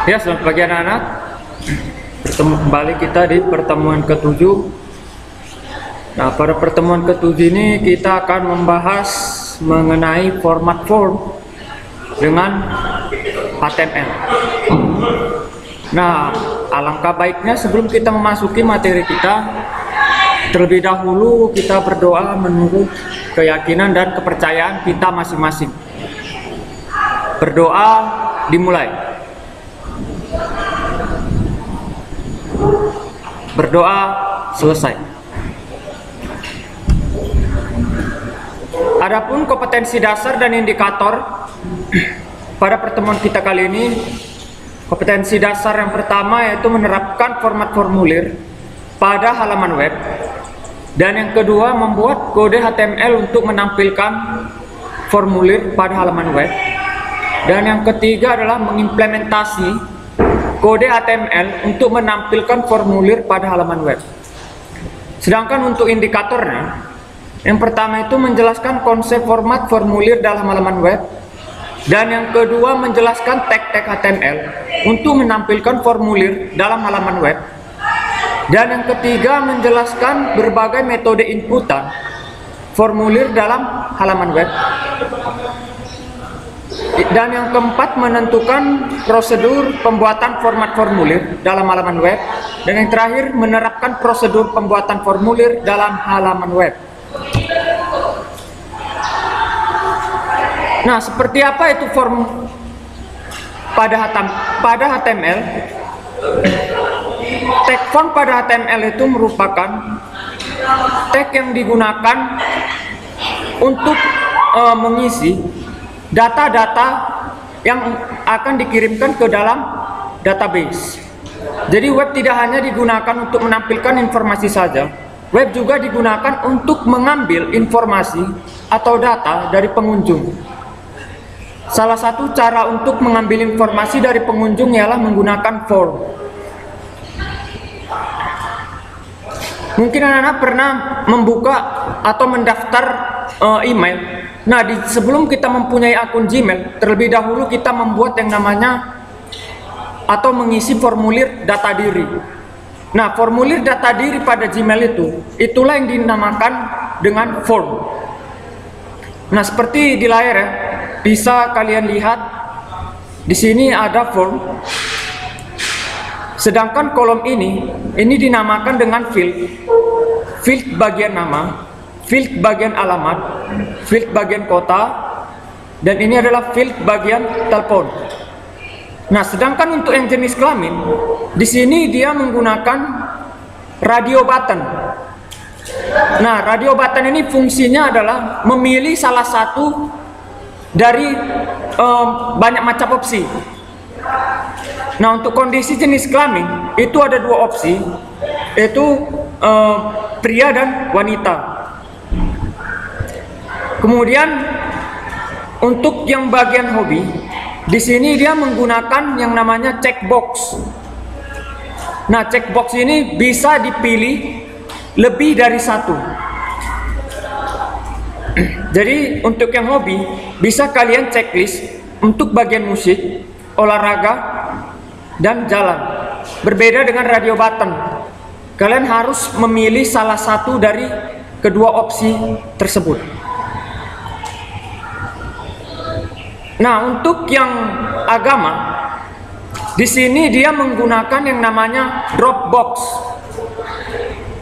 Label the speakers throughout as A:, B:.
A: Ya, selamat pagi anak-anak. Bertemu kembali kita di pertemuan ke-7. Nah, pada pertemuan ke-7 ini kita akan membahas mengenai format form dengan HTML. Nah, alangkah baiknya sebelum kita memasuki materi kita, terlebih dahulu kita berdoa menurut keyakinan dan kepercayaan kita masing-masing. Berdoa dimulai. Berdoa selesai. Adapun kompetensi dasar dan indikator pada pertemuan kita kali ini, kompetensi dasar yang pertama yaitu menerapkan format formulir pada halaman web, dan yang kedua membuat kode HTML untuk menampilkan formulir pada halaman web, dan yang ketiga adalah mengimplementasi kode HTML untuk menampilkan formulir pada halaman web. Sedangkan untuk indikatornya, yang pertama itu menjelaskan konsep format formulir dalam halaman web, dan yang kedua menjelaskan tag-tag HTML untuk menampilkan formulir dalam halaman web, dan yang ketiga menjelaskan berbagai metode inputan formulir dalam halaman web, dan yang keempat menentukan prosedur pembuatan format formulir dalam halaman web, dan yang terakhir menerapkan prosedur pembuatan formulir dalam halaman web. Nah, seperti apa itu form pada HTML? Tag form pada HTML itu merupakan tag yang digunakan untuk mengisi data-data yang akan dikirimkan ke dalam database. Jadi web tidak hanya digunakan untuk menampilkan informasi saja, web juga digunakan untuk mengambil informasi atau data dari pengunjung. Salah satu cara untuk mengambil informasi dari pengunjung ialah menggunakan form. Mungkin anak-anak pernah membuka atau mendaftar email. Nah, sebelum kita mempunyai akun Gmail, terlebih dahulu kita membuat yang namanya atau mengisi formulir data diri. Nah, formulir data diri pada Gmail itulah yang dinamakan dengan form. Nah, seperti di layar ya, bisa kalian lihat di sini ada form. Sedangkan kolom ini dinamakan dengan field. Field bagian nama, field bagian alamat, field bagian kota, dan ini adalah field bagian telepon. Nah, sedangkan untuk yang jenis kelamin, di sini dia menggunakan radio button. Nah, radio button ini fungsinya adalah memilih salah satu dari banyak macam opsi. Nah, untuk kondisi jenis kelamin itu ada dua opsi, yaitu pria dan wanita. Kemudian untuk yang bagian hobi, di sini dia menggunakan yang namanya checkbox. Nah, checkbox ini bisa dipilih lebih dari satu. Jadi untuk yang hobi bisa kalian checklist untuk bagian musik, olahraga, dan jalan. Berbeda dengan radio button. Kalian harus memilih salah satu dari kedua opsi tersebut. Nah, untuk yang agama, di sini dia menggunakan yang namanya Dropbox.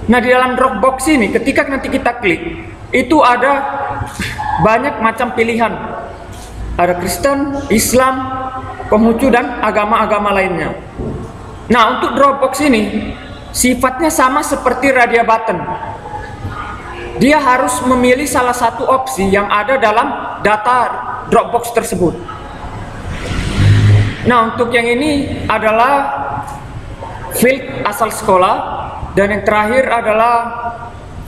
A: Nah, di dalam Dropbox ini ketika nanti kita klik, itu ada banyak macam pilihan. Ada Kristen, Islam, Konghucu, dan agama-agama lainnya. Nah, untuk Dropbox ini sifatnya sama seperti radio button. Dia harus memilih salah satu opsi yang ada dalam data Dropbox tersebut. Nah, untuk yang ini adalah field asal sekolah, dan yang terakhir adalah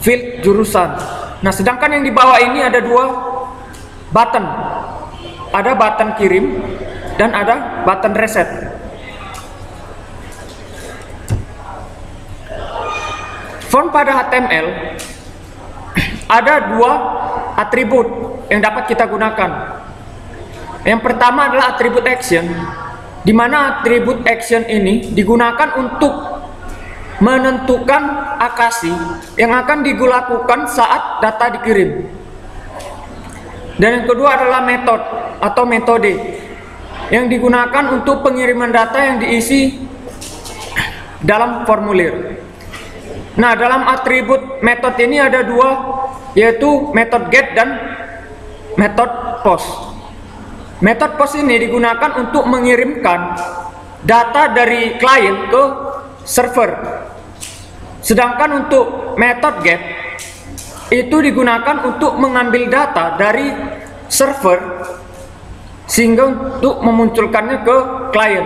A: field jurusan. Nah, sedangkan yang di bawah ini ada dua button. Ada button kirim dan ada button reset. Form pada HTML ada dua atribut yang dapat kita gunakan. Yang pertama adalah atribut action, di mana atribut action ini digunakan untuk menentukan akasi yang akan dilakukan saat data dikirim. Dan yang kedua adalah method atau metode yang digunakan untuk pengiriman data yang diisi dalam formulir. Nah, dalam atribut method ini ada dua, yaitu method get dan method post. Method post ini digunakan untuk mengirimkan data dari klien ke server. Sedangkan untuk method get itu digunakan untuk mengambil data dari server sehingga untuk memunculkannya ke klien.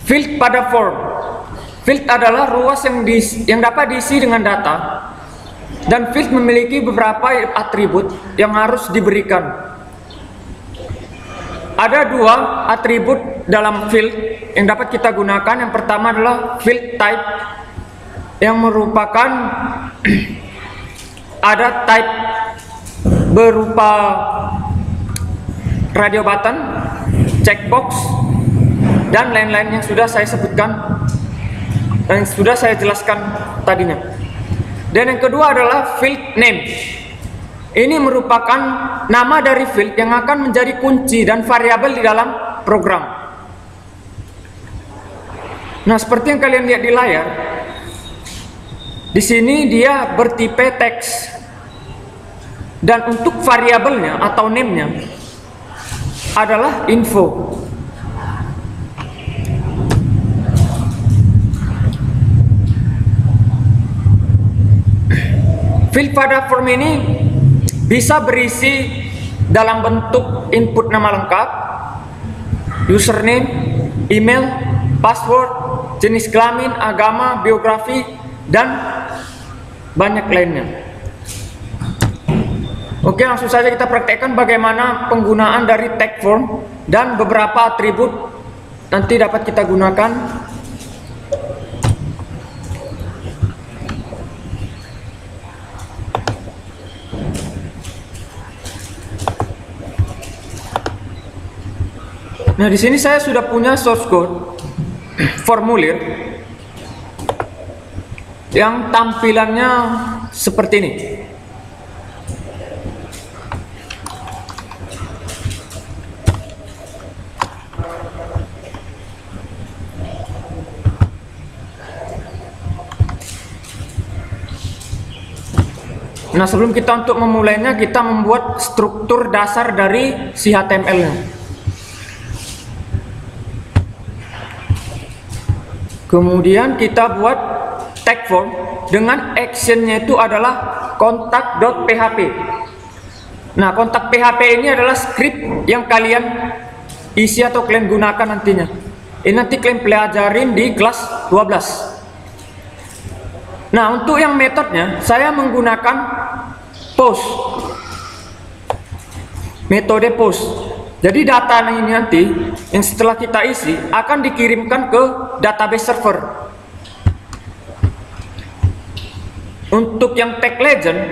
A: Field pada form. Field adalah ruas yang dapat diisi dengan data, dan field memiliki beberapa atribut yang harus diberikan. Ada dua atribut dalam field yang dapat kita gunakan. Yang pertama adalah field type, yang merupakan ada type berupa radio button, checkbox, dan lain-lain yang sudah saya sebutkan dan yang sudah saya jelaskan tadinya. Dan yang kedua adalah field name. Ini merupakan nama dari field yang akan menjadi kunci dan variabel di dalam program. Nah, seperti yang kalian lihat di layar, di sini dia bertipe teks, dan untuk variabelnya atau name-nya adalah info. Field pada form ini bisa berisi dalam bentuk input nama lengkap, username, email, password, jenis kelamin, agama, biografi, dan banyak lainnya. Oke, langsung saja kita praktekkan bagaimana penggunaan dari tag form dan beberapa atribut nanti dapat kita gunakan. Nah, di sini saya sudah punya source code formulir yang tampilannya seperti ini. Nah, sebelum kita untuk memulainya, kita membuat struktur dasar dari si HTML-nya. Kemudian kita buat tag form dengan actionnya itu adalah kontak.php. Nah, kontak PHP ini adalah script yang kalian isi atau kalian gunakan nantinya. Ini nanti kalian pelajarin di kelas 12. Nah, untuk yang metodenya saya menggunakan post, metode post. Jadi data ini nanti yang setelah kita isi akan dikirimkan ke database server. Untuk yang tag legend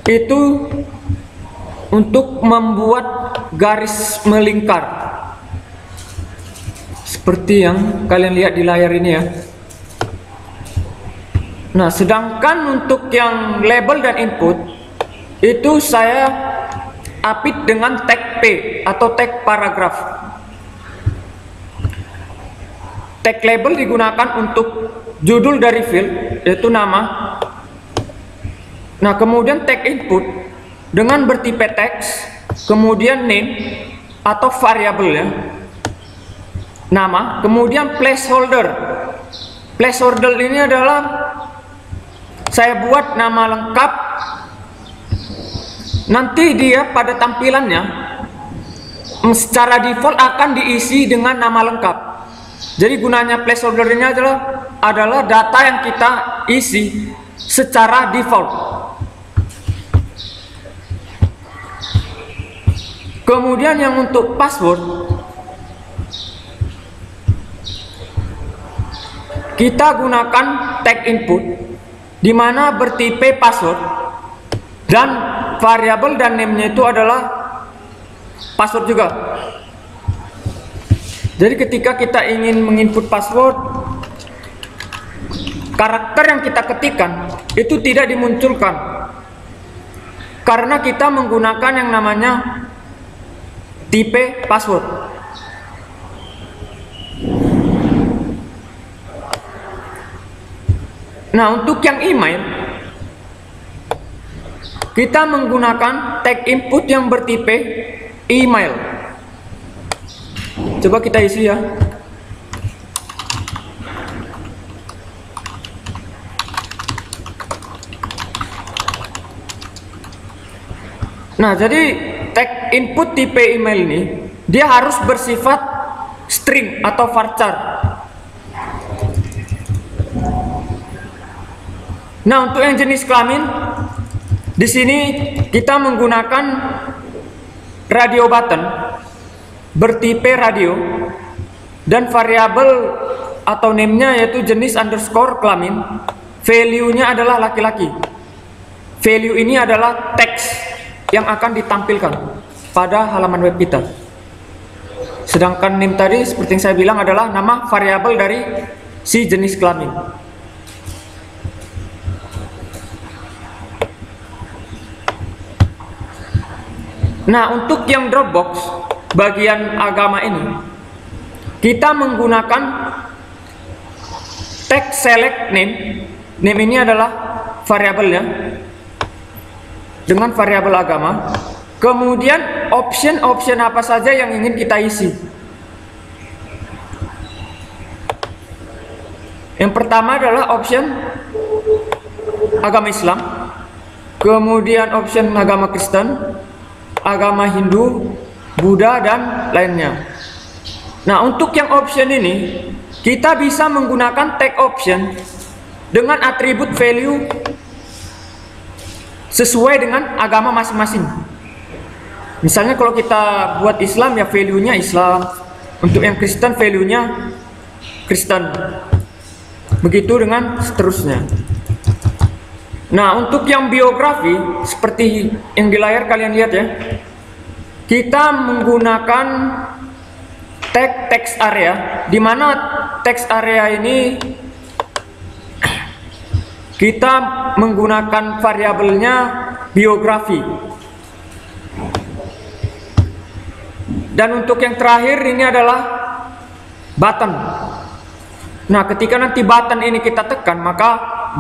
A: itu untuk membuat garis melingkar seperti yang kalian lihat di layar ini ya. Nah, sedangkan untuk yang label dan input itu saya apit dengan tag P atau tag paragraf. Tag label digunakan untuk judul dari field, yaitu nama. Nah, kemudian tag input dengan bertipe teks, kemudian name atau variabel ya, nama, kemudian placeholder. Placeholder ini adalah saya buat nama lengkap. Nanti dia pada tampilannya secara default akan diisi dengan nama lengkap. Jadi gunanya placeholder ini adalah data yang kita isi secara default. Kemudian yang untuk password, kita gunakan tag input di mana bertipe password dan variabel dan name-nya itu adalah password juga. Jadi ketika kita ingin menginput password, karakter yang kita ketikkan itu tidak dimunculkan karena kita menggunakan yang namanya tipe password. Nah, untuk yang email, kita menggunakan tag input yang bertipe email. Coba kita isi ya. Nah, jadi tag input tipe email ini dia harus bersifat string atau varchar. Nah, untuk yang jenis kelamin, di sini kita menggunakan radio button bertipe radio dan variabel atau name-nya yaitu jenis underscore kelamin. Value-nya adalah laki-laki. Value ini adalah teks yang akan ditampilkan pada halaman web kita. Sedangkan name tadi seperti yang saya bilang adalah nama variabel dari si jenis kelamin. Nah, untuk yang Dropbox bagian agama ini, kita menggunakan tag select name. Name ini adalah variabelnya dengan variabel agama. Kemudian option apa saja yang ingin kita isi. Yang pertama adalah option agama Islam, kemudian option agama Kristen, agama Hindu, Buddha, dan lainnya. Nah, untuk yang option ini, kita bisa menggunakan tag option dengan atribut value sesuai dengan agama masing-masing. Misalnya kalau kita buat Islam, ya value-nya Islam. Untuk yang Kristen, value-nya Kristen. Begitu dengan seterusnya. Nah, untuk yang biografi, seperti yang di layar kalian lihat ya, kita menggunakan tag text area, di mana text area ini kita menggunakan variabelnya biografi. Dan untuk yang terakhir ini adalah button. Nah, ketika nanti button ini kita tekan, maka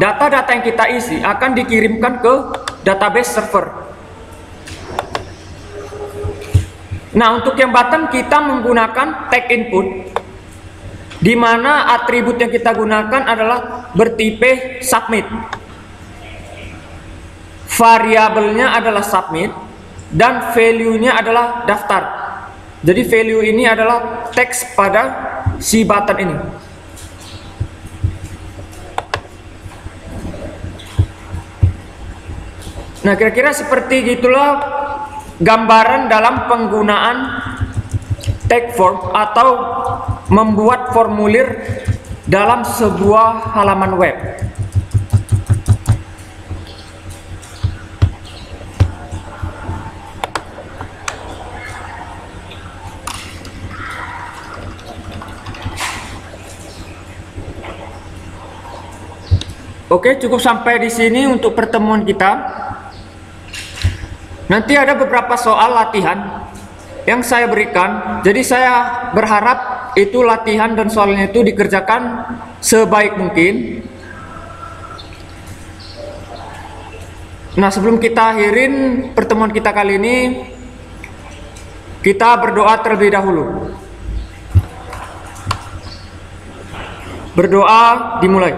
A: data-data yang kita isi akan dikirimkan ke database server. Nah, untuk yang button kita menggunakan tag input, di mana atribut yang kita gunakan adalah bertipe submit. Variabelnya adalah submit dan value-nya adalah daftar. Jadi value ini adalah teks pada si button ini. Nah, kira-kira seperti gitulah gambaran dalam penggunaan tag form atau membuat formulir dalam sebuah halaman web. Oke, cukup sampai di sini untuk pertemuan kita. Nanti ada beberapa soal latihan yang saya berikan. Jadi saya berharap itu latihan dan soalnya itu dikerjakan sebaik mungkin. Nah, sebelum kita akhirin pertemuan kita kali ini, kita berdoa terlebih dahulu. Berdoa dimulai.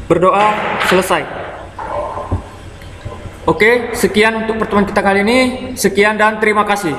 A: Berdoa selesai. Oke, sekian untuk pertemuan kita kali ini. Sekian dan terima kasih.